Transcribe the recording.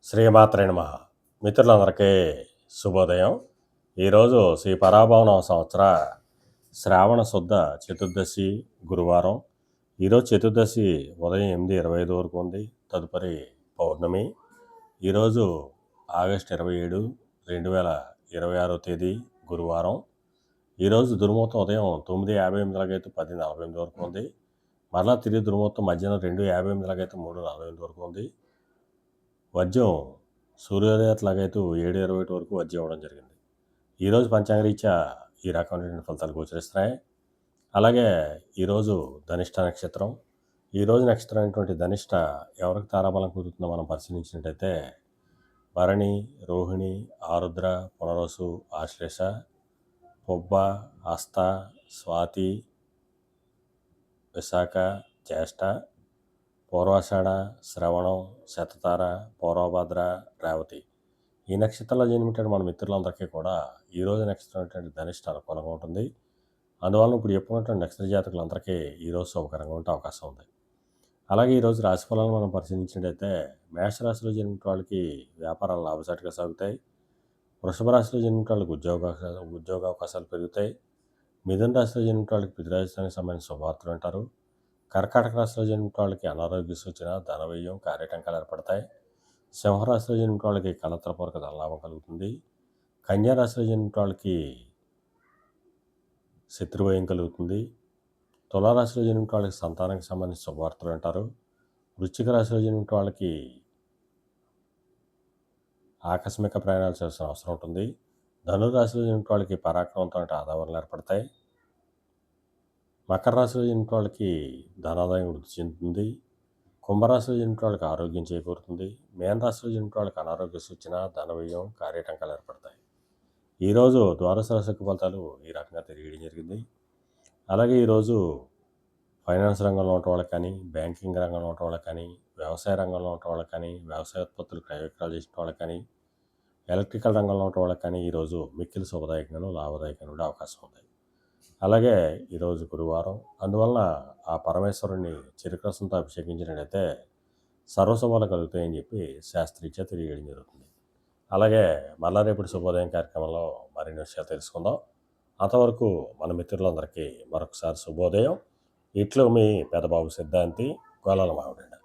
శ్రీమాత్రే నమః. మిత్రులందరికీ శుభోదయం. ఈరోజు శ్రీ పరాభవనామ సంవత్సర శ్రావణ శుద్ధ చతుర్దశి గురువారం. ఈరోజు చతుర్దశి ఉదయం 8:25 వరకు ఉంది. తదుపరి పౌర్ణమి. ఈరోజు ఆగస్టు 27, 2026 తేదీ గురువారం. ఈరోజు దుర్ముహూర్తం ఉదయం 9:58 10:48 వరకు ఉంది. మరలా తిరిగి దుర్ముహూర్తం మధ్యాహ్నం 2:58 3:48 వరకు ఉంది. వజ్యం సూర్యోదయతలాగైతే 7:21 వరకు వజ్యం ఇవ్వడం జరిగింది. ఈరోజు పంచాంగరీత్యా ఈ రకమైనటువంటి ఫలితాలు గోచరిస్తున్నాయి. అలాగే ఈరోజు ధనిష్ట నక్షత్రం. ఈరోజు నక్షత్రం అయినటువంటి ధనిష్ట ఎవరికి తారాబలం కుదురుతుందో మనం పరిశీలించినట్టయితే భరణి, రోహిణి, ఆరుద్ర, పునరసు, ఆశ్లేష, పొబ్బ, హస్త, స్వాతి, విశాఖ, జ్యేష్ఠ, పూర్వాషాఢ, శ్రవణం, శతతార, పూర్వభద్ర, రేవతి. ఈ నక్షత్రంలో జన్మించిన మన మిత్రులందరికీ కూడా ఈరోజు నక్షత్రం అనేటువంటి ధనిష్ట అనుకూలంగా ఉంటుంది. అందువలన ఇప్పుడు చెప్పుకున్నటువంటి నక్షత్ర జాతకులందరికీ ఈరోజు శుభకరంగా ఉండే అవకాశం ఉంది. అలాగే ఈరోజు రాశిఫలాలను మనం పరిశీలించినట్టయితే మేషరాశిలో జన్మించిన వాళ్ళకి వ్యాపారాలు లాభసాటిగా సాగుతాయి. వృషభ రాశిలో జన్మించిన వాళ్ళకి ఉద్యోగ అవకాశాలు పెరుగుతాయి. మిథున రాశిలో జన్మించిన వాళ్ళకి పితృరాజధానికి సంబంధించిన శుభవార్తలు వింటారు. కర్కాటక రాశిలో జన్మించిన వాళ్ళకి అనారోగ్య సూచన, ధనవ్యయం, కార్యటంకాలు ఏర్పడతాయి. సింహరాశిలో జన్మించిన వాళ్ళకి కలత్రపూర్వక ధనలాభం కలుగుతుంది. కన్యా రాశిలో జన్మించిన వాళ్ళకి శత్రుభయం కలుగుతుంది. తులారాశిలో జన్మించిన వాళ్ళకి సంతానానికి సంబంధించిన శుభవార్తలు వింటారు. వృశ్చిక రాశిలో జన్మించిన వాళ్ళకి ఆకస్మిక ప్రయాణాలు చేయాల్సిన అవసరం ఉంటుంది. ధనురాశిలో జన్మించిన వాళ్ళకి పరాక్రమంతో ఆదాయాలు ఏర్పడతాయి. మకర రాశిలో జన్మించిన వాళ్ళకి ధనాదాయం వృద్ధి చెందుతుంది. కుంభరాశిలో జన్మించిన వాళ్ళకి ఆరోగ్యం చేకూరుతుంది. మేన రాశిలో జన్మించిన వాళ్ళకి అనారోగ్య సూచన, ధనవ్యయం, కార్యటంకాలు ఏర్పడతాయి. ఈరోజు ద్వాదశ రాశి ఫలితాలు ఈ రకంగా తెలియడం జరిగింది. అలాగే ఈరోజు ఫైనాన్స్ రంగంలో ఉన్న వాళ్ళకి కానీ, బ్యాంకింగ్ రంగంలో ఉన్న వాళ్ళకి కానీ, వ్యవసాయ రంగంలో ఉన్న వాళ్ళకి కానీ, వ్యవసాయ ఉత్పత్తులు క్రయ విక్రయాలు చేసిన వాళ్ళకి కానీ, ఎలక్ట్రికల్ రంగంలో ఉన్న వాళ్ళకి కానీ ఈరోజు మిక్కిలి శుభదాయకంగాను లాభదాయకంగా ఉండే అవకాశం ఉంది. అలాగే ఈరోజు గురువారం. అందువలన ఆ పరమేశ్వరుణ్ణి చెరుకు అభిషేకించినట్టయితే సర్వశుభాలు కలుగుతాయని చెప్పి శాస్త్రీత్యా తెలియజేయడం జరుగుతుంది. అలాగే మళ్ళా రేపటి శుభోదయం కార్యక్రమంలో మరిన్ని విషయాలు తెలుసుకుందాం. అంతవరకు మన మిత్రులందరికీ మరొకసారి శుభోదయం. ఇట్లు మీ పెదబాబు సిద్ధాంతి, గోలాల మావిడ.